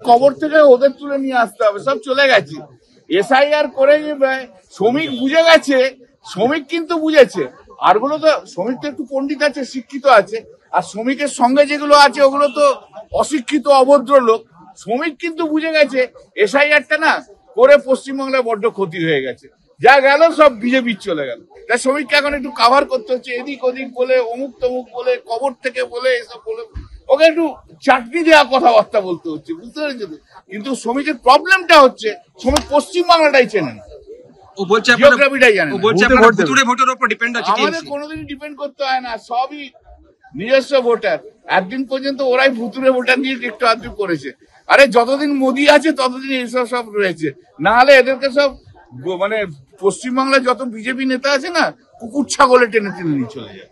কবর থেকে ওদের তুলে নিয়ে আসতে হবে, সব চলে গেছে। এসআইআর করে শ্রমিক বুঝে গেছে, শ্রমিক কিন্তু বুঝেছে। আর গুলো তো শ্রমিক তো একটু পণ্ডিত আছে, শিক্ষিত আছে, আর শ্রমিকের সঙ্গে যেগুলো আছে ওগুলো তো অশিক্ষিত অভদ্র লোক। শ্রমিক কিন্তু বুঝে গেছে এসআইআরটা না করে পশ্চিমবাংলায় বড্ড ক্ষতি হয়ে গেছে, যা গেল সব বিজেপির চলে গেল। তাই শ্রমিককে এখন একটু কাভার করতে হচ্ছে, এদিক ওদিক বলে, অমুক তমুক বলে, কবর থেকে বলে, এসব বলে ওকে একটু চাকরি দেওয়া কথাবার্তা বলতে হচ্ছে, বুঝতে পেরেছো? কিন্তু শ্রমিকের প্রবলেমটা হচ্ছে শ্রমিক পশ্চিমবাংলাটাই চেনে না, জিওগ্রাফিটাই জানে না। আমাদের কোনোদিনই ডিপেন্ড করতে হয় না, সবই নিজস্ব ভোটার। একদিন পর্যন্ত ওরাই ভুতুরে ভোটার নিয়ে একটু আধটু করেছে। আরে যতদিন মোদি আছে ততদিন এইসব সব রয়েছে, না হলে এদেরকে সব মানে পশ্চিমবাংলায় যত বিজেপি নেতা আছে না, কুকুর ছাগলে টেনে টেনে নিয়ে চলে যায়।